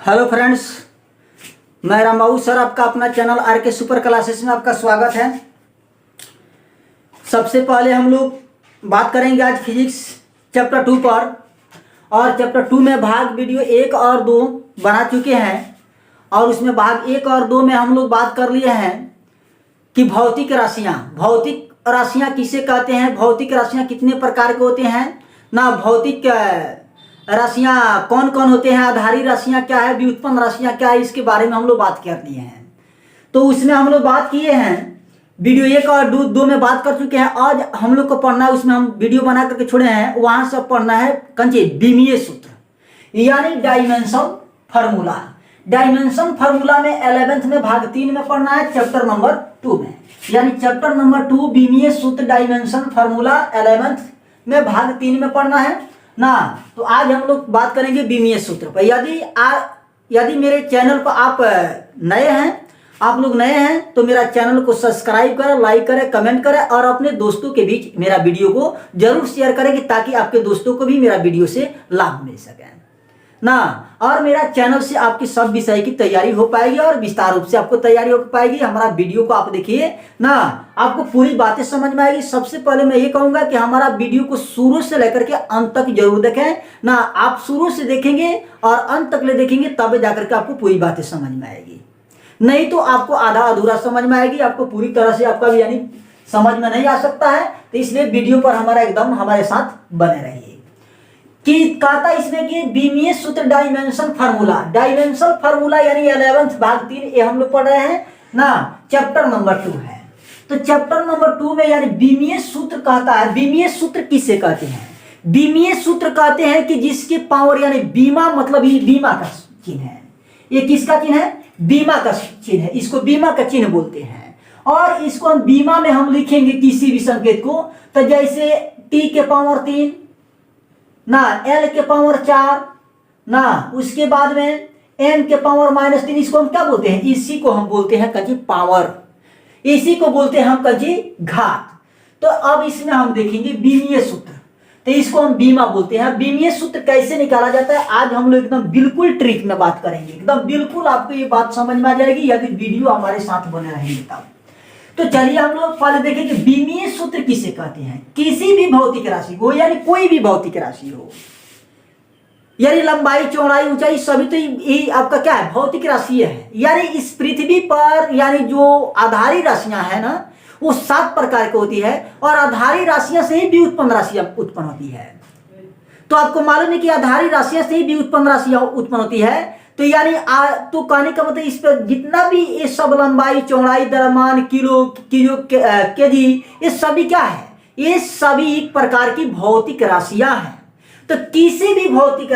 Hello friends, मैं रामाऊ sir आपका अपना चैनल आर के सुपर क्लासेस में आपका स्वागत है। सबसे पहले हम लोग बात करेंगे आज फिजिक्स चैप्टर 2 पर। और चैप्टर 2 में भाग वीडियो 1 और 2 बना चुके हैं और उसमें भाग 1 और 2 में हम लोग बात कर लिए हैं कि भौतिक राशियाँ किसे कहते हैं, भौतिक राशियाँ कितने प्रकार के होते हैं ना, भौतिक राशियाँ कौन कौन होते हैं, आधारी राशियाँ क्या है, व्युत्पन्न राशियाँ क्या है, इसके बारे में हम लोग बात कर लिए हैं। तो उसमें हम लोग बात किए हैं, वीडियो 1 और 2 में बात कर चुके हैं। आज हम लोग को पढ़ना है, उसमें हम वीडियो बना करके छोड़े हैं, वहाँ से पढ़ना है कंचे विमीय सूत्र यानी डायमेंशन फार्मूला। डायमेंशन फार्मूला में 11th में भाग 3 में पढ़ना है, चैप्टर नंबर 2 में, यानी चैप्टर नंबर 2 विमीय सूत्र डायमेंशन फार्मूला 11th में भाग 3 में पढ़ना है ना। तो आज हम लोग बात करेंगे विमीय सूत्र पर। यदि मेरे चैनल पर आप नए हैं तो मेरा चैनल को सब्सक्राइब करें, लाइक करें, कमेंट करें और अपने दोस्तों के बीच मेरा वीडियो को जरूर शेयर करें ताकि आपके दोस्तों को भी मेरा वीडियो से लाभ मिल सके ना। और मेरा चैनल से आपकी सब विषय की तैयारी हो पाएगी और विस्तार रूप से आपको तैयारी हो पाएगी। हमारा वीडियो को आप देखिए ना, आपको पूरी बातें समझ में आएगी। सबसे पहले मैं ये कहूंगा कि हमारा वीडियो को शुरू से लेकर के अंत तक जरूर देखें ना। आप शुरू से देखेंगे और अंत तक ले देखेंगे तब जाकर के आपको पूरी बातें समझ में आएगी, नहीं तो आपको आधा अधूरा समझ में आएगी, आपको पूरी तरह से आपका भी यानी समझ में नहीं आ सकता है। तो इसलिए वीडियो पर हमारे साथ बने रहिए। कि कहता इसमें कि विमीय सूत्र डायमेंशन फार्मूला यानी 11th भाग 3 ये हम लोग पढ़ रहे हैं ना, चैप्टर नंबर 2 है। तो चैप्टर नंबर 2 में यानी विमीय सूत्र कहता है। विमीय सूत्र किसे कहते हैं? विमीय सूत्र कहते हैं कि जिसके पावर यानी बीमा, मतलब ये बीमा का चिन्ह है। ये किसका चिन्ह है? बीमा का चिन्ह है, इसको बीमा का चिन्ह बोलते हैं। और इसको हम बीमा में हम लिखेंगे किसी भी संकेत को, तो जैसे t के पावर 3 ना, l के पावर 4 ना, उसके बाद में n के पावर -3, इसको हम क्या बोलते हैं? इसी को हम बोलते हैं कजी पावर, इसी को बोलते हैं हम कजी घात। तो अब इसमें हम देखेंगे विमीय सूत्र, तो इसको हम बीमा बोलते हैं। विमीय सूत्र कैसे निकाला जाता है आज हम लोग एकदम बिल्कुल ट्रिक में बात करेंगे, एकदम बिल्कुल आपको ये बात समझ में आ जाएगी यदि वीडियो हमारे साथ बने रहेंगे तब। तो चलिए हम लोग पहले देखेंगे विमीय सूत्र किसे कहते हैं। किसी भी भौतिक राशि को, यानी कोई भी भौतिक राशि हो, यानी लंबाई, चौड़ाई, ऊंचाई सभी, तो ये आपका क्या है? भौतिक राशि है। यानी इस पृथ्वी पर यानी जो आधारी राशियां है ना, वो 7 प्रकार की होती है और आधारी राशियां से ही व्युत्पन्न राशियां उत्पन्न होती है। तो आपको मालूम है कि आधारी राशियां से ही व्युत्पन्न राशियां उत्पन्न होती है। तो यानी तो कहने का मतलब इस पर जितना भी ये सब लंबाई, चौड़ाई, द्रव्यमान, किलो केजी, ये सभी क्या है? ये सभी एक प्रकार की भौतिक राशियां हैं। तो किसी भी भौतिक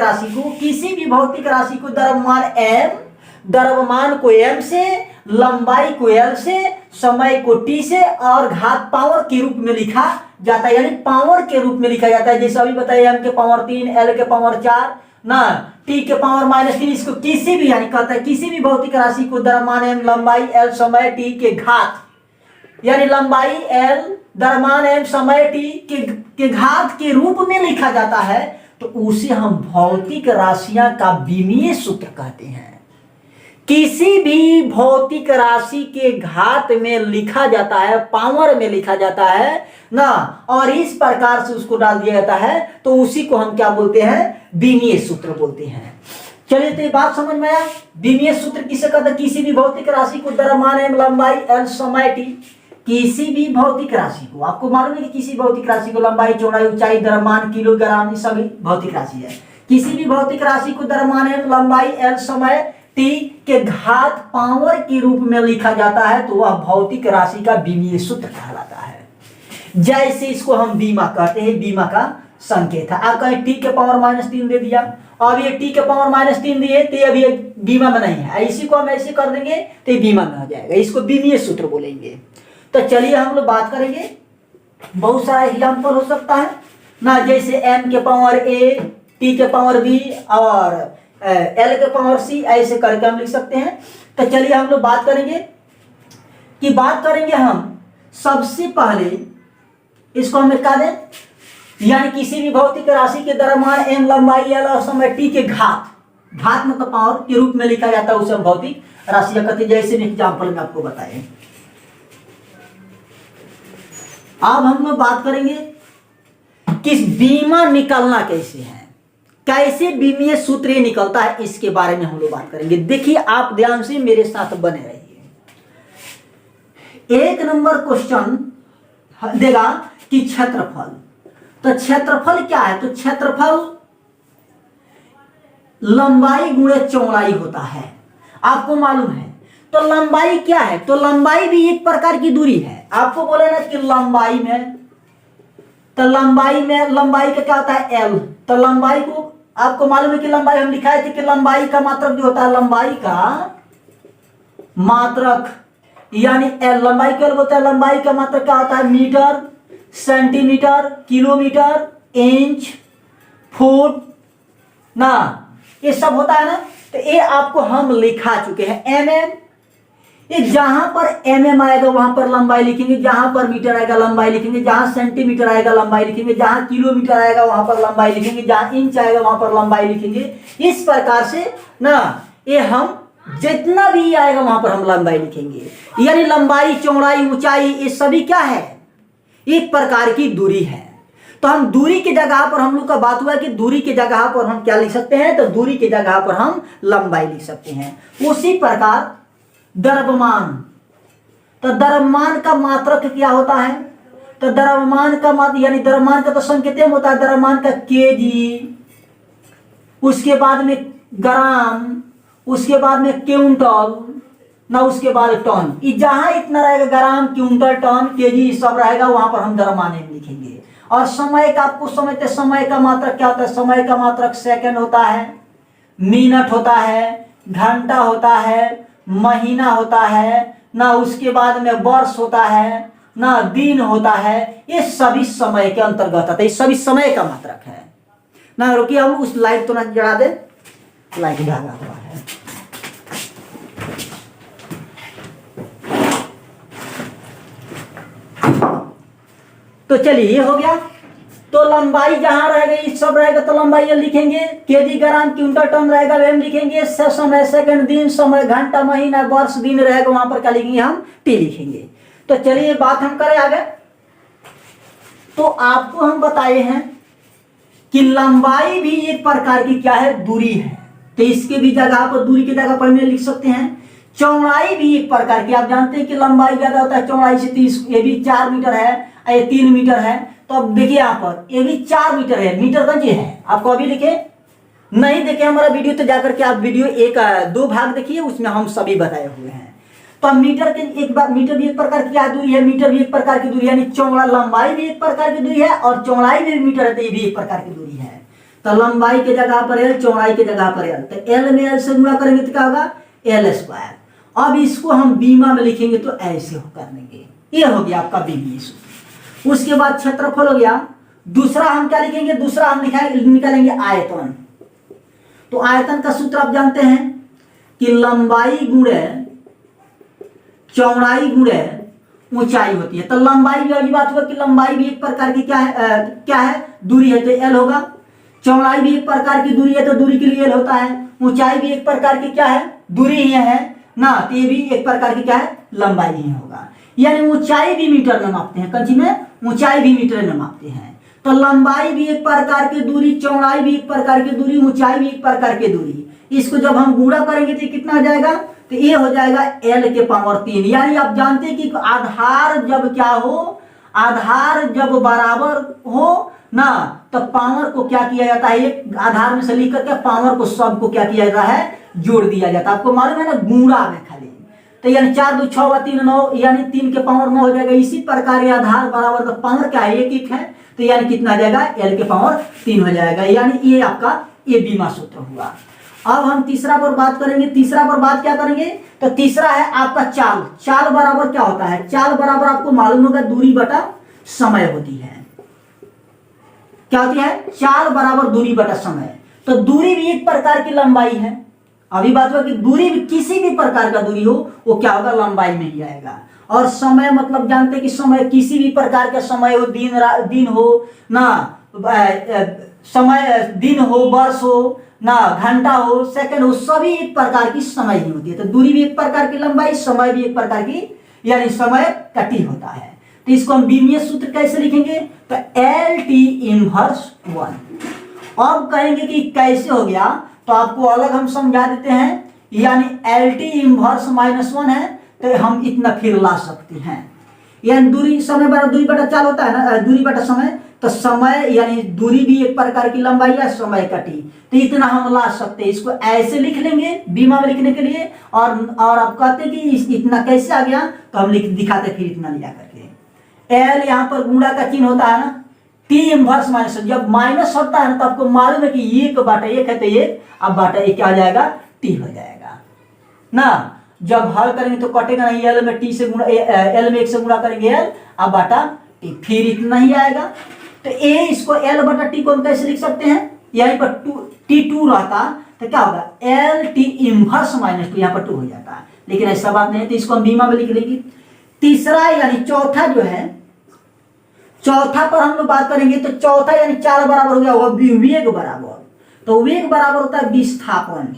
राशि को द्रव्यमान को m से, लंबाई को l से, समय को t से और घात पावर के रूप में लिखा जाता है, यानी पावर के रूप में लिखा जाता है। जैसे अभी बताइए m के पावर 3, l के पावर 4 ना, t के पावर -3, इसको किसी भी यानी कहता है किसी भी भौतिक राशि को द्रव्यमान m, लंबाई l, समय t के घात, यानी लंबाई l, द्रव्यमान m, समय t के घात के रूप में लिखा जाता है, तो उसे हम भौतिक राशियां का विमीय सूत्र कहते हैं। किसी भी भौतिक राशि के घात में लिखा जाता है, पावर में लिखा जाता है ना, और इस प्रकार से उसको डाल दिया जाता है, तो उसी को हम क्या बोलते हैं? विमीय सूत्र बोलते हैं। चलिए तो ये बात समझ में आया। विमीय सूत्र किसे कहते हैं? किसी भी भौतिक राशि को द्रव्यमान m, लंबाई l, समय t, किसी भी भौतिक राशि को, आपको मालूम है कि किसी भौतिक राशि को लंबाई, चौड़ाई, ऊंचाई, द्रव्यमान, किलोग्राम, ये सभी भौतिक राशि है। किसी भी भौतिक राशि को द्रव्यमान m, लंबाई l, समय t के घात पावर के रूप में लिखा जाता है, तो वह भौतिक राशि का विमीय सूत्र कहलाता है। जैसे इसको हम बीमा कहते हैं, बीमा का संकेत है। आप कहें t के पावर -3 दे दिया, अब ये t के पावर -3 दिए तो अभी बीमा में नहीं है, इसी को हम ऐसे कर देंगे तो ये बीमा में हो जाएगा, इसको विमीय सूत्र बोलेंगे। तो चलिए हम लोग बात करेंगे, बहुत सारा एग्जाम्पल हो सकता है ना, जैसे m के पावर a, t के पावर b और l के पावर c, ऐसे करके हम लिख सकते हैं। तो चलिए हम लोग बात करेंगे हम सबसे पहले इसको हम लिखा दें, यानी किसी भी भौतिक राशि के द्रव्यमान m, लंबाई l और समय t के घात, घात मतलब पावर के रूप में लिखा जाता है उसे हम भौतिक राशि कहते हैं, जैसे एग्जाम्पल में आपको बताए। अब हम लोग बात करेंगे कि बीमा निकालना कैसे है, कैसे बीमीय सूत्र ये निकलता है, इसके बारे में हम लोग बात करेंगे। देखिए आप ध्यान से मेरे साथ बने रहिए। एक नंबर क्वेश्चन देगा कि क्षेत्रफल, तो क्षेत्रफल क्या है, तो क्षेत्रफल लंबाई गुणे चौड़ाई होता है, आपको मालूम है। तो लंबाई क्या है, तो लंबाई भी एक प्रकार की दूरी है। आपको बोले ना कि लंबाई में, तो लंबाई का क्या होता है एल, तो लंबाई को आपको मालूम है कि लंबाई हम लिखाए थे कि लंबाई का मात्रक जो होता है, लंबाई का मात्रक यानी एल, लंबाई क्या बोलता है, लंबाई का मात्रक क्या होता है, metre, centimetre, kilometre, inch, foot ना, ये सब होता है ना। तो ये आपको हम लिखा चुके हैं। एमएम, ये जहां पर एमएम आएगा वहां पर लंबाई लिखेंगे, जहां पर मीटर आएगा लंबाई लिखेंगे, जहां सेंटीमीटर आएगा लंबाई लिखेंगे, जहां किलोमीटर आएगा वहां पर लंबाई लिखेंगे, जहां इंच आएगा वहां पर लंबाई लिखेंगे। इस प्रकार से ना ये हम जितना भी आएगा वहां पर हम लंबाई लिखेंगे। यानी लंबाई, चौड़ाई, ऊंचाई, ये सभी क्या है, एक प्रकार की दूरी है। तो हम दूरी की जगह पर, हम लोग का बात हुआ कि दूरी की जगह पर हम क्या लिख सकते हैं, तो दूरी की जगह पर हम लंबाई लिख सकते हैं। उसी प्रकार द्रव्यमान, तो द्रव्यमान का मात्रक क्या होता है, तो द्रव्यमान का मात्रक यानी द्रव्यमान का तो संकेत होता है, द्रव्यमान का केजी, उसके बाद में ग्राम, उसके बाद में क्विंटल ना, उसके बाद टन। जहां इतना रहेगा ग्राम, क्विंटल, टन, केजी सब रहेगा वहां पर हम द्रव्यमान लिखेंगे। और समय का आपको समझते, समय का मात्रक क्या होता है, समय का मात्रक सेकंड होता है, मिनट होता है, घंटा होता है, महीना होता है ना, उसके बाद में वर्ष होता है ना, दिन होता है। ये सभी समय के अंतर्गत आता है, ये सभी समय का मात्रक है ना। रुकिए हम उस लाइट तो ना जला दे, लाइट जला हुआ है। तो चलिए ये हो गया। तो लंबाई जहां रहेगा ये सब रहेगा तो लंबाई ये लिखेंगे, केजी, ग्राम, क्विंटल, टन रहेगा वे हम लिखेंगे। समय, सेकंड, दिन, समय, घंटा, महीना, वर्ष, दिन रहेगा वहां पर क्या लिखेंगे, हम टी लिखेंगे। तो चलिए बात हम करें आगे। तो आपको हम बताए हैं कि लंबाई भी एक प्रकार की क्या है, दूरी है। तो इसके भी जगह पर, दूरी की जगह पर हम लिख सकते हैं। चौड़ाई भी एक प्रकार की, आप जानते हैं कि लंबाई ज्यादा होता है चौड़ाई से, 30, ये भी 4 मीटर है, ये 3 मीटर है। तो अब देखिए यहाँ पर ये भी 4 मीटर है, मीटर का ये है। आपको अभी लिखे नहीं देखे हमारा वीडियो तो जाकर के आप वीडियो 2 भाग देखिए, उसमें हम सभी बताए हुए हैं। तो अब मीटर के एक बार, मीटर भी एक प्रकार की क्या दूरी है, मीटर भी एक प्रकार की दूरी, यानी चौड़ा, लंबाई भी एक प्रकार की दूरी है और चौड़ाई भी मीटर है, तो ये भी एक प्रकार की दूरी है। तो लंबाई के जगह पर एल, चौड़ाई के जगह पर एल, तो एल में एल से गुणा करेंगे तो क्या होगा, एल स्क्वायर। अब इसको हम बीमा में लिखेंगे तो ऐसे हो कर लेंगे, ये हो गया आपका बीमी सूत्र। उसके बाद क्षेत्रफल हो गया। दूसरा हम क्या लिखेंगे, दूसरा हम निकालेंगे आयतन। तो आयतन का सूत्र आप जानते हैं कि लंबाई गुणे चौड़ाई गुणे ऊंचाई होती है। तो लंबाई भी अभी बात हुआ कि लंबाई भी एक प्रकार की क्या है, दूरी है, तो एल होगा। चौड़ाई भी एक प्रकार की दूरी है, तो दूरी के लिए एल होता है। ऊंचाई भी एक प्रकार की क्या है, दूरी ही है ना, तो ये भी एक प्रकार की क्या है, लंबाई ही होगा। यानी ऊंचाई भी मीटर में मापते हैं, कंची में ऊंचाई भी मीटर में मापते हैं। तो लंबाई भी एक प्रकार की दूरी, चौड़ाई भी एक प्रकार की दूरी, ऊंचाई भी एक प्रकार की दूरी। इसको जब हम गुणा करेंगे तो कितना आ जाएगा, तो ये हो जाएगा एल के पावर 3। यानी आप जानते हैं कि आधार जब क्या हो, आधार जब बराबर हो ना, तो पावर को क्या किया जाता है, एक आधार में से लिख करके पावर को सबको क्या किया जाता है, जोड़ दिया जाता है। आपको मालूम है ना, गुणा में खाली। तो यानी 4 2 6 3 9, यानी 3 के पावर 9 हो जाएगा। इसी प्रकार आधार बराबर तो पावर क्या है, एक है, तो यानी कितना आ जाएगा, एल के पावर 3 हो जाएगा। यानी ये आपका ये बीमा सूत्र हुआ। अब हम तीसरा पर बात करेंगे। तीसरा पर बात क्या करेंगे, तो तीसरा है आपका चाल। चाल बराबर क्या होता है, चाल बराबर आपको मालूम होगा दूरी बटा समय होती है। क्या होती है, चाल बराबर दूरी बटा समय। तो दूरी भी एक प्रकार की लंबाई है। अभी बात हुआ कि दूरी भी किसी भी प्रकार का दूरी हो वो क्या होगा, लंबाई में ही आएगा। और समय मतलब जानते हैं कि समय किसी भी प्रकार का समय हो, दिन हो ना, समय दिन हो, वर्ष हो ना घंटा हो, सेकंड हो, सभी एक प्रकार की समय ही होती है। तो दूरी भी एक प्रकार की, लंबाई, समय भी एक प्रकार की, यानी समय का टी होता है। तो इसको हम बीमीय सूत्र कैसे लिखेंगे? तो एल टी इनवर्स 1। अब कहेंगे कि कैसे हो गया, तो आपको अलग हम समझा देते हैं। यानी एल टी इनवर्स -1 है, तो हम इतना फिर ला सकते हैं। यानी दूरी समय बटा दूरी बटा चाल होता है ना, दूरी बटा समय। तो समय यानी दूरी भी एक प्रकार की लंबाई है, समय का टी, तो इतना हम ला सकते हैं। इसको ऐसे लिख लेंगे बीमा में लिखने के लिए। और आप कहते हैं कि इतना कैसे आ गया, तो हम लिख दिखाते फिर इतना लिया करके। एल यहाँ पर गुणा का चिन्ह होता है ना, टी इनवर्स माइनस, जब माइनस होता है ना तो आपको मालूम है कि 1/1 है, तो 1 अब बाटा 1 क्या हो जाएगा? टी हो जाएगा ना। जब हल करेंगे तो कटेगा नहीं, एल में टी से गुणा, एल में 1 से गुणा करेंगे एल, अब बाटा टी, फिर इतना ही आएगा। तो ए इसको एल बटा टी को हम कैसे लिख सकते हैं? यहीं पर T2 रहता तो क्या होगा? एल टी इनवर्स -2, यहाँ पर 2 हो जाता है, लेकिन ऐसा बात नहीं है, तो इसको हम बीमा में लिख लेंगे। तीसरा यानी चौथा जो है, चौथा पर हम लोग बात करेंगे। तो चौथा यानी 4 बराबर हो गया होगा वेग बराबर। तो वेग बराबर होता है विस्थापन।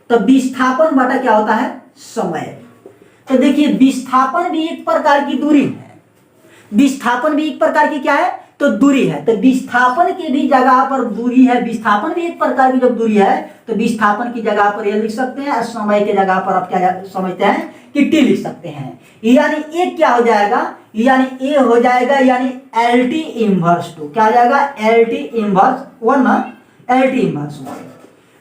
तो विस्थापन बटा क्या होता है? समय। तो देखिए विस्थापन भी एक प्रकार की दूरी है, विस्थापन भी एक प्रकार की क्या है? तो दूरी है। तो विस्थापन की भी जगह पर दूरी है, विस्थापन भी एक प्रकार की जब दूरी है, तो विस्थापन की जगह पर ये लिख सकते हैं, समय की जगह पर आप क्या समझते हैं कि टी लिख सकते हैं। यानी ए क्या हो जाएगा? यानी ए हो जाएगा यानी एल टी इनवर्स 2, क्या हो जाएगा? एल टी इनवर्स 1 ना, एल टी इनवर्स 1।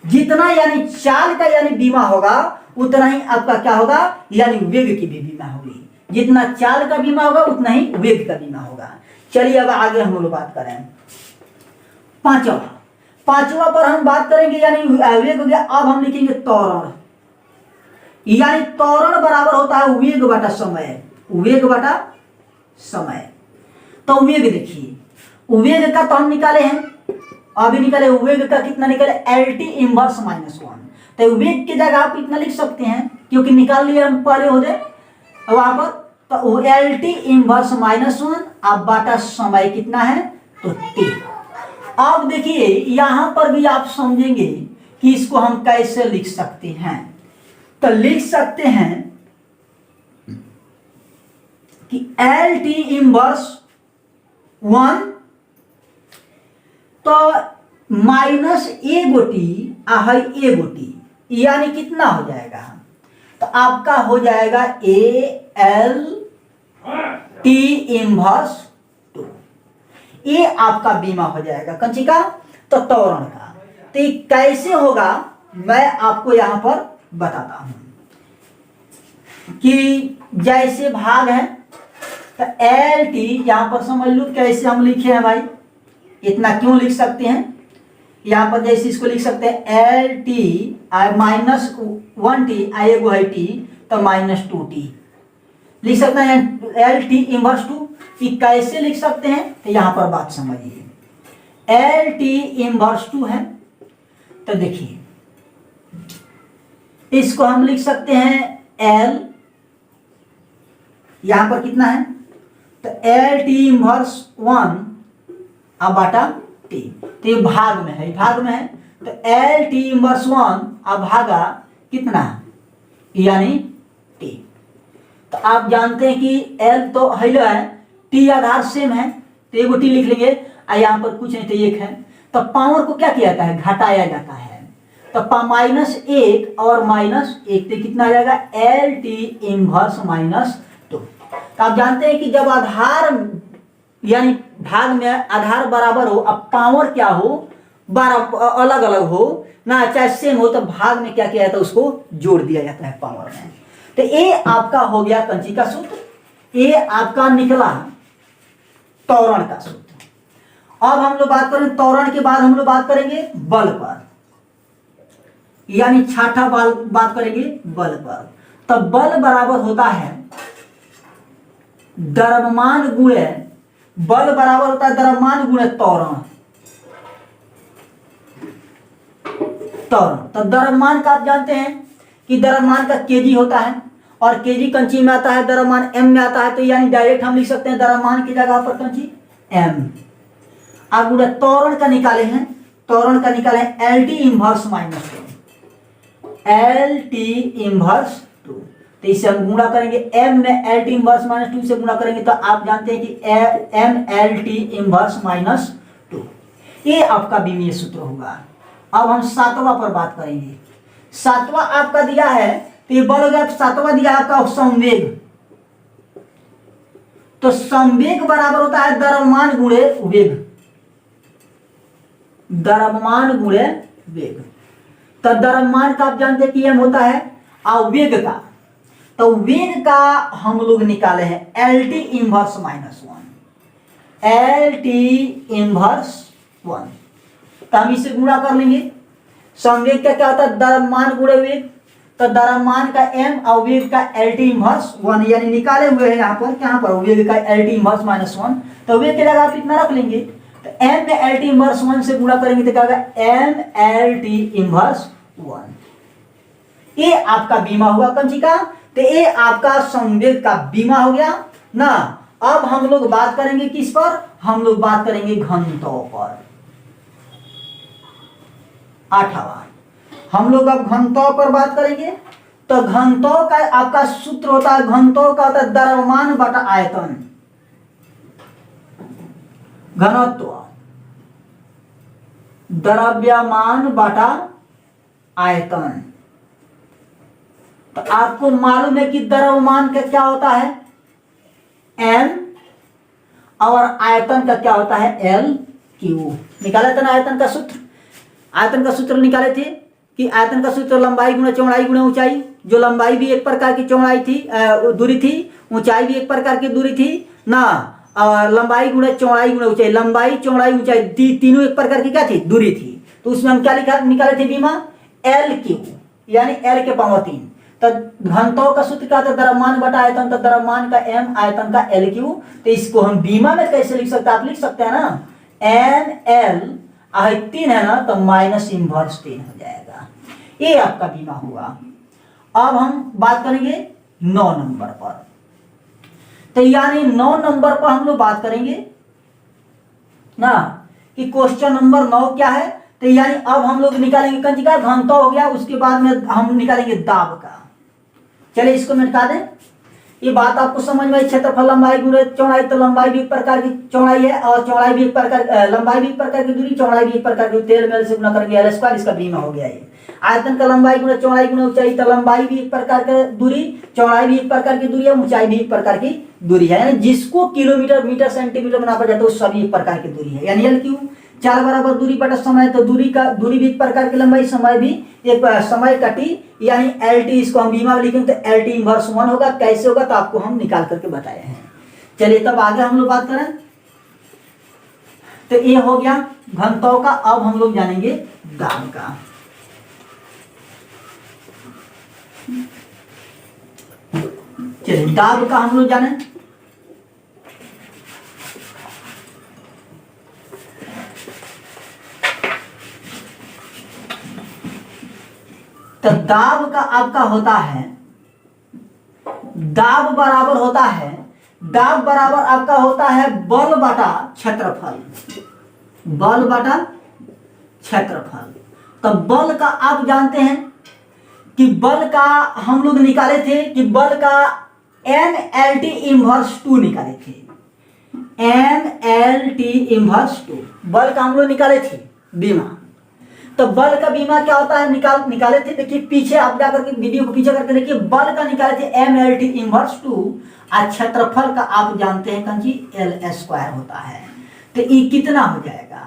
जितना यानी चाल का यानी बीमा होगा, उतना ही आपका क्या होगा? यानी वेग की भी बीमा होगी। जितना चाल का बीमा होगा उतना ही वेग का बीमा होगा। चलिए अब आगे हम लोग बात करें। पांचवा पर हम बात करेंगे, यानी वेग हो गया। अब हम लिखेंगे त्वरण। यानी त्वरण बराबर होता है वेग बटा समय, वेग बटा समय। तो वेग देखिए, वेग का तो हम निकाले हैं, अभी निकाले। वेग का कितना निकाले? L T inverse -1। तो वेग की जगह आप इतना लिख सकते हैं, क्योंकि निकाल लिए हम पहले हो जाए वहां पर। तो एल टी इनवर्स -1 अब बाटा समय कितना है? तो टी। अब देखिए यहां पर भी आप समझेंगे कि इसको हम कैसे लिख सकते हैं। तो लिख सकते हैं कि एल टी इनवर्स 1 तो माइनस ए गोटी है ए गोटी, यानी कितना हो जाएगा? तो आपका हो जाएगा ए एल टी इनवर्स 2। ये आपका बीमा हो जाएगा कंची का, तो त्वरण का। तो ये कैसे होगा मैं आपको यहां पर बताता हूं कि जैसे भाग है, तो एल टी यहां पर समझ लो कैसे हम लिखे हैं भाई। इतना क्यों लिख सकते हैं? यहां पर जैसे इसको लिख सकते हैं एल टी आई -1 टी, आई एगो है टी, तो -2 टी लिख सकते हैं। एल टी इनवर्स 2 कि कैसे लिख सकते हैं? तो यहां पर बात समझिए। एल टी इनवर्स 2 है, तो देखिए इसको हम लिख सकते हैं एल, यहां पर कितना है? तो एल टी इनवर्स 1 अब बाटा टी। तो ये भाग में है, भाग में है। तो एल टी इनवर्स 1 अब भागा कितना, यानी टी। तो आप जानते हैं कि एल तो हेलो है, टी आधार सेम है, तो एगो टी लिख लेंगे। यहाँ पर कुछ नहीं तो 1 है। तो पावर को क्या किया जाता है? घटाया जाता है। तो -1 और -1 तो कितना आ जाएगा? L T inverse -2। तो आप जानते हैं कि जब आधार यानी भाग में आधार बराबर हो, अब पावर क्या हो, अलग अलग हो ना, चाहे सेम हो, तो भाग में क्या किया जाता है? उसको जोड़ दिया जाता है पावर में। तो ये आपका हो गया कंची का सूत्र, ये आपका निकला त्वरण का सूत्र। अब हम लोग बात करें त्वरण के बाद हम लोग बात करेंगे बल पर, यानी छठा बात करेंगे बल पर। तो बल बराबर होता है द्रव्यमान गुणे, बल बराबर होता है द्रव्यमान गुणे त्वरण। तो द्रव्यमान का आप जानते हैं कि द्रव्यमान का केजी होता है, और केजी कंची में आता है, द्रव्यमान एम में आता है। तो यानी डायरेक्ट हम लिख सकते हैं द्रव्यमान की जगह पर कंची एम। अब गुणे त्वरण का निकाले हैं, त्वरण का निकाले L T inverse minus 2, L T inverse 2। तो इसे हम गुणा करेंगे, m में एल टी इनवर्स माइनस 2 से गुणा करेंगे तो आप जानते हैं कि m L T inverse minus 2, ये आपका बीमीय सूत्र होगा। अब हम सातवां पर बात करेंगे। सातवां आपका दिया है तो ये बल हो गया, सातवां दिया है आपका संवेग। तो संवेग बराबर होता है द्रव्यमान गुणे वेग, द्रव्यमान गुणे वेग। तो द्रव्यमान का आप जानते हैं कि m होता है और वेग का, तो वेग का हम लोग निकाले हैं L T inverse minus 1, L T inverse 1। तो हम इसे गुणा कर लेंगे। संवेग का क्या होता है द्रव्यमान गुणे वेग, तो द्रव्यमान का m और वेग का एल टी इनवर्स 1, यानी निकाले हुए हैं यहाँ पर वेग का एल टी इनवर्स माइनस 1। तो वेग की जगह आप इतना रख लेंगे, तो m में एल टी इनवर्स 1 से गुणा करेंगे तो क्या होगा m एल टी इनवर्स 1। ये आपका बीमा हुआ कंची का, तो ये आपका संवेग का बीमा हो गया ना। अब हम लोग बात करेंगे किस पर, हम लोग बात करेंगे घनत्व पर। आठवां हम लोग अब घनत्व पर बात करेंगे। तो घनत्व का आपका सूत्र होता है, घनत्व का होता है द्रव्यमान बटा आयतन, घनत्व द्रव्यमान बटा आयतन। तो आपको मालूम है कि द्रव्यमान का क्या होता है m और आयतन का क्या होता है एल क्यू। निकाला था ना आयतन का सूत्र, आयतन का सूत्र निकाले थे कि आयतन का सूत्र लंबाई गुणा चौड़ाई गुणा ऊंचाई। जो लंबाई भी एक प्रकार की चौड़ाई थी, दूरी थी, ऊंचाई भी एक प्रकार की दूरी थी ना। लंबाई गुणा चौड़ाई गुणा ऊंचाई, लंबाई चौड़ाई ऊंचाई तीनों एक प्रकार की क्या थी दूरी थी। तो उसमें हम क्या निकाले थे बीमा एल क्यू, यानी एल के पावर 3। तो घनत्व का सूत्र क्या था द्रव्यमान बटा आयतन, तो द्रव्यमान का m आयतन का एल क्यू। तो इसको हम बीमा में कैसे लिख सकते हैं, आप लिख सकते हैं ना एन एल 3 है ना, तो माइनस इनवर्स 3 हो जाएगा। ये आपका बीमा हुआ। अब हम बात करेंगे 9 नंबर पर। तो यानी 9 नंबर पर हम लोग बात करेंगे ना कि क्वेश्चन नंबर 9 क्या है। तो यानी अब हम लोग निकालेंगे कंची का घनत्व हो गया, उसके बाद में हम निकालेंगे दाब का। चलिए इसको मिटा दें, ये बात आपको समझ में। क्षेत्रफल लंबाई गुणे चौड़ाई, तो लंबाई भी एक प्रकार की चौड़ाई है और चौड़ाई भी एक प्रकार, लंबाई भी एक प्रकार की दूरी, चौड़ाई भी एक प्रकार की, तेल मेल से गुणा करेंगे एल स्क्वायर, इसका बीमा हो गया ये। आयतन का लंबाई गुणे चौड़ाई गुणे ऊंचाई, तो लंबाई भी एक प्रकार की दूरी, चौड़ाई भी एक प्रकार की दूरी है, ऊंचाई भी एक प्रकार की दूरी है। यानी जिसको किलोमीटर मीटर सेंटीमीटर में नापा जाता है वो सभी एक प्रकार की दूरी है। यानी एल क्यू 4 बराबर दूरी बटा समय, तो दूरी भी एक प्रकार की, लंबाई समय भी एक समय कटी, यानी एल टी। इसको हम बीमा में लिखेंगे तो एल टी इनवर्स 1 होगा। कैसे होगा तो आपको हम निकाल करके बताए हैं। चलिए तब आगे हम लोग बात करें। तो ये हो गया घनत्व का। अब हम लोग जानेंगे दाब का। चलिए दाब का हम लोग जाने। तो दाब का आपका होता है, दाब बराबर होता है, दाब बराबर आपका होता है बल बटा क्षेत्रफल, बल बटा क्षेत्रफल। तो बल का आप जानते हैं कि बल का हम लोग निकाले थे कि बल का एम एल टी इनवर्स 2 निकाले थे, एम एल टी इनवर्स 2 बल का हम लोग निकाले थे बीमा। तो बल का बीमा क्या होता है निकाले थे। देखिए पीछे आप जाकर के वीडियो को पीछे करके देखिए, बल का निकाले थे एम एल टी इनवर्स 2 और क्षेत्रफल का आप जानते हैं कंची एल स्क्वायर होता है। तो ये कितना हो जाएगा,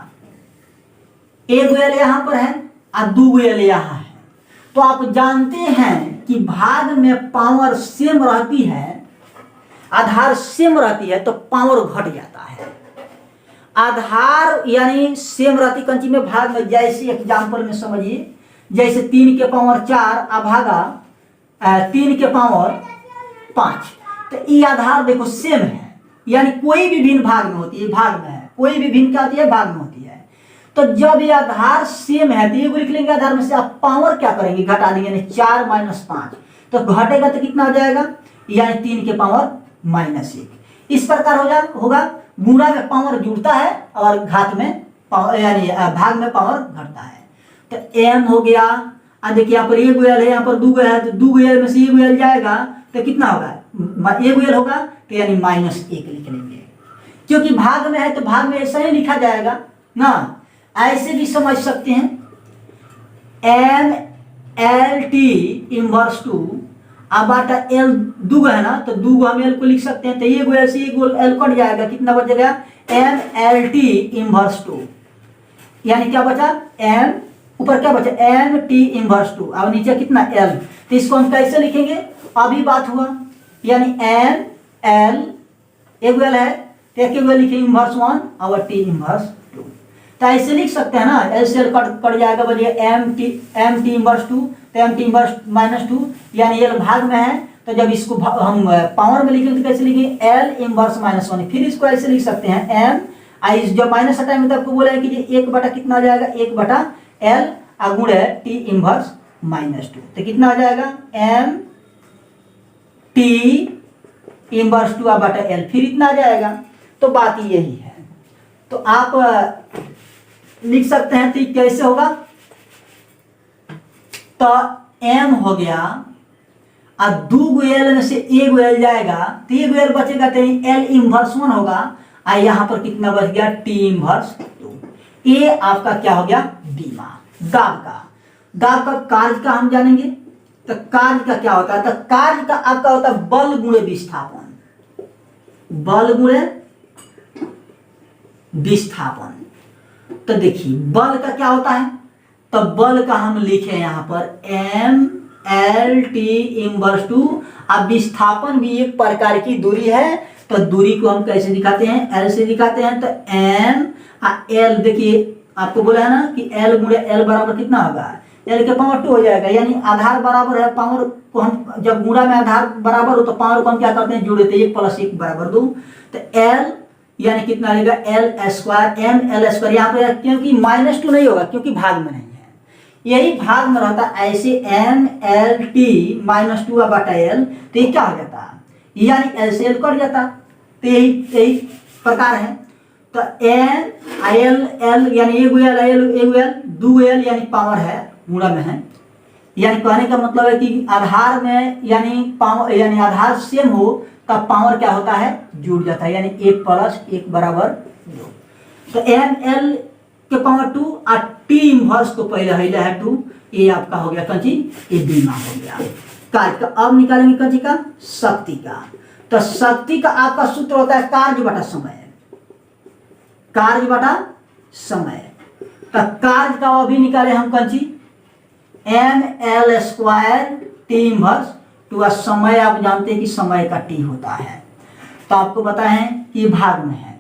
एक एल यहां पर है और 2 एल यहां है। तो आप जानते हैं कि भाग में पावर सेम रहती है, आधार सेम रहती है तो पावर घट जाता है। आधार यानी सेम रहती कंची में भाग में, जैसे एग्जाम्पल में समझिए, जैसे 3 के पावर 4 अभागा 3 के पावर 5। तो ये आधार देखो सेम है, यानी कोई भी भिन्न भाग में होती है, भाग में है, कोई भी भिन्न क्या होती है भाग में होती है। तो जब ये आधार सेम है तो ये लिख लेंगे आधार में से आप पावर क्या करेंगे घटा देंगे, यानी 4 - 5। तो घटेगा तो कितना हो जाएगा, यानी 3 के पावर -1। इस प्रकार होगा। गुणा में पावर जुड़ता है और घात में यानी भाग में पावर घटता है। तो m हो गया, देखिए यहाँ पर 1 एल है, यहाँ पर 2 है, तो 2 एल में से 1 एल जाएगा तो कितना होगा, 1 एल होगा, तो यानी -1 लिख लेंगे। क्योंकि भाग में है तो भाग में ऐसा ही लिखा जाएगा ना। ऐसे भी समझ सकते हैं, m l t इनवर्स 2 अब आटा l 2 है ना, तो 2 हम l को लिख सकते हैं, तो 1 एल से 1 एल कट जाएगा, कितना बचेगा, m l t इनवर्स 2, यानी क्या बचा, m ऊपर क्या बचा, m t इनवर्स 2, अब नीचे कितना l, तो इसको हम कैसे लिखेंगे, अभी बात हुआ, यानी m l 1 एल है तो 1 एल लिखे इनवर्स 1 और t इनवर्स 2, तो ऐसे लिख सकते हैं ना, l से l कट जाएगा, बोलिए m t इनवर्स 2, तो m t इनवर्स -2, यानी l भाग में है, तो जब इसको हम पावर में लिखेंगे तो कैसे लिखेंगे, l इनवर्स -1, फिर इसको ऐसे लिख सकते हैं m, जब माइनस हटाएंगे तो आपको बोला है कि 1 बटा कितना आ जाएगा, 1 बटा l गुण है t इनवर्स -2, तो कितना आ जाएगा, m t इनवर्स 2 बटा l, फिर इतना आ जाएगा। तो बात यही है, तो आप लिख सकते हैं, तो कैसे होगा, तो m हो गया, अब 2 एल में से 1 एल जाएगा, तो 1 एल बचेगा, तो l इनवर्स 1 होगा, और यहाँ पर कितना बच गया, t इनवर्स 2। ये आपका क्या हो गया, बीमा। दाब का कार्य का हम जानेंगे, तो कार्य का क्या होता है, तो कार्य का आपका होता है बल गुणे विस्थापन, बल गुणे विस्थापन। तो देखिए बल का क्या होता है, तो बल का हम लिखे यहाँ पर m l t इनवर्स 2, अब विस्थापन भी एक प्रकार की दूरी है, तो दूरी को हम कैसे दिखाते हैं, l से दिखाते हैं, तो m l, देखिए आपको बोला है ना कि l गुणे l बराबर कितना होगा, l के पावर 2 हो जाएगा, यानी आधार बराबर है, पावर को हम जब गुणा में आधार बराबर हो तो पावर को हम क्या करते हैं, जोड़ देते हैं, 1 + 1 = 2, तो l यानी कितना आएगा, l² m l², यहाँ पे क्योंकि -2 नहीं होगा क्योंकि भाग में नहीं है, यही भाग में रहता, ऐसे m l t -2 बटा l, तो ये क्या हो जाता, यानी l से l कट जाता, तो यही प्रकार है। तो n l यानी 1 एल 2 एल यानी पावर है, गुणा में है, यानी कहने का मतलब है कि आधार में यानी पावर, यानी आधार सेम हो तब पावर क्या होता है, जुड़ जाता है, यानी 1 + 1 = 2। तो m l के पावर 2 और t इनवर्स को पहले हैला है 2, ये आपका हो गया कंची, ये बीमा हो गया। कार्य का अब निकालेंगे कंची का, शक्ति का, तो शक्ति का आपका सूत्र होता है कार्य बटा समय, कार्य बटा समय। तो कार्य का अभी निकाले हम Kanchi, m l² t inverse 2, समय आप जानते हैं कि समय का t होता है, तो आपको पता है कि भाग में है,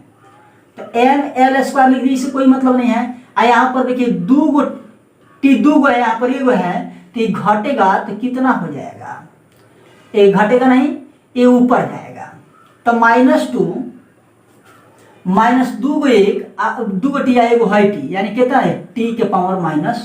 तो m l² लिख दी, इससे कोई मतलब नहीं है। यहाँ पर देखिए 2 t 2 है, यहाँ पर 1 है, तो ये घटेगा तो कितना हो जाएगा, ये घटेगा नहीं, ये ऊपर जाएगा, तो -2 -2 1 2 t 1 है t, यानी कितना है, t के पावर -t,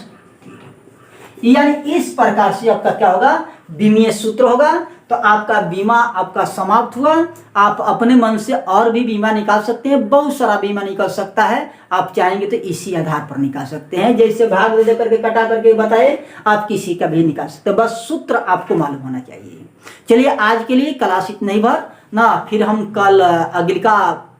यानी इस प्रकार से आपका क्या होगा, बीमीय सूत्र होगा। तो आपका बीमा आपका समाप्त हुआ। आप अपने मन से और भी बीमा निकाल सकते हैं, बहुत सारा बीमा निकल सकता है, आप चाहेंगे तो इसी आधार पर निकाल सकते हैं, जैसे भाग दे करके कटा करके बताए, आप किसी का भी निकाल सकते हैं, बस सूत्र आपको मालूम होना चाहिए। चलिए आज के लिए क्लास इतना ही भर ना, फिर हम कल अगली का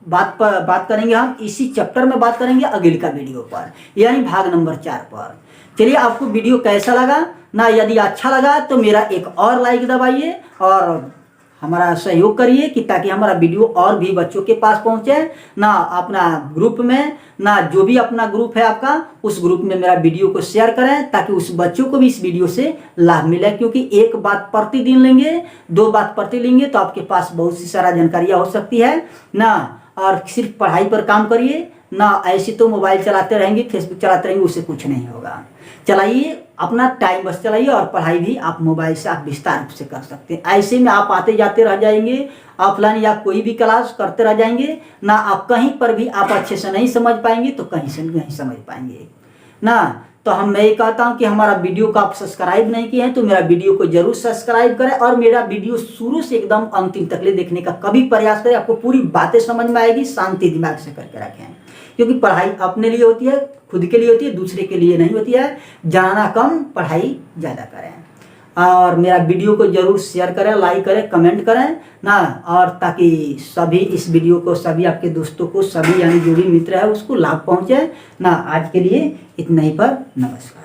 बात करेंगे, हम इसी चैप्टर में बात करेंगे अगली का वीडियो पर, यानी भाग नंबर 4 पर। चलिए आपको वीडियो कैसा लगा ना, यदि अच्छा लगा तो मेरा एक और लाइक दबाइए और हमारा सहयोग करिए कि ताकि हमारा वीडियो और भी बच्चों के पास पहुंचे ना। अपना ग्रुप में ना, जो भी अपना ग्रुप है आपका, उस ग्रुप में मेरा वीडियो को शेयर करें ताकि उस बच्चों को भी इस वीडियो से लाभ मिले, क्योंकि एक बात प्रतिदिन लेंगे, 2 बात प्रति लेंगे तो आपके पास बहुत सी सारा जानकारियाँ हो सकती है ना। और सिर्फ पढ़ाई पर काम करिए ना, ऐसे तो मोबाइल चलाते रहेंगे, फेसबुक चलाते रहेंगे, उससे कुछ नहीं होगा। चलाइए अपना टाइम बस चलाइए, और पढ़ाई भी आप मोबाइल से आप विस्तार रूप से कर सकते हैं। ऐसे में आप आते जाते रह जाएंगे, ऑफलाइन या कोई भी क्लास करते रह जाएंगे ना, आप कहीं पर भी आप अच्छे से नहीं समझ पाएंगे तो कहीं से नहीं समझ पाएंगे ना। तो मैं ये कहता हूँ कि हमारा वीडियो को आप सब्सक्राइब नहीं किए हैं तो मेरा वीडियो को जरूर सब्सक्राइब करें, और मेरा वीडियो शुरू से एकदम अंतिम तक ले देखने का कभी प्रयास करें, आपको पूरी बातें समझ में आएगी। शांति दिमाग से करके रखें, क्योंकि पढ़ाई अपने लिए होती है, खुद के लिए होती है, दूसरे के लिए नहीं होती है। जानना कम, पढ़ाई ज़्यादा करें। और मेरा वीडियो को जरूर शेयर करें, लाइक करें, कमेंट करें ना, और ताकि सभी इस वीडियो को, सभी आपके दोस्तों को, सभी यानी जो भी मित्र है उसको लाभ पहुँचे ना। आज के लिए इतना ही पर, नमस्कार।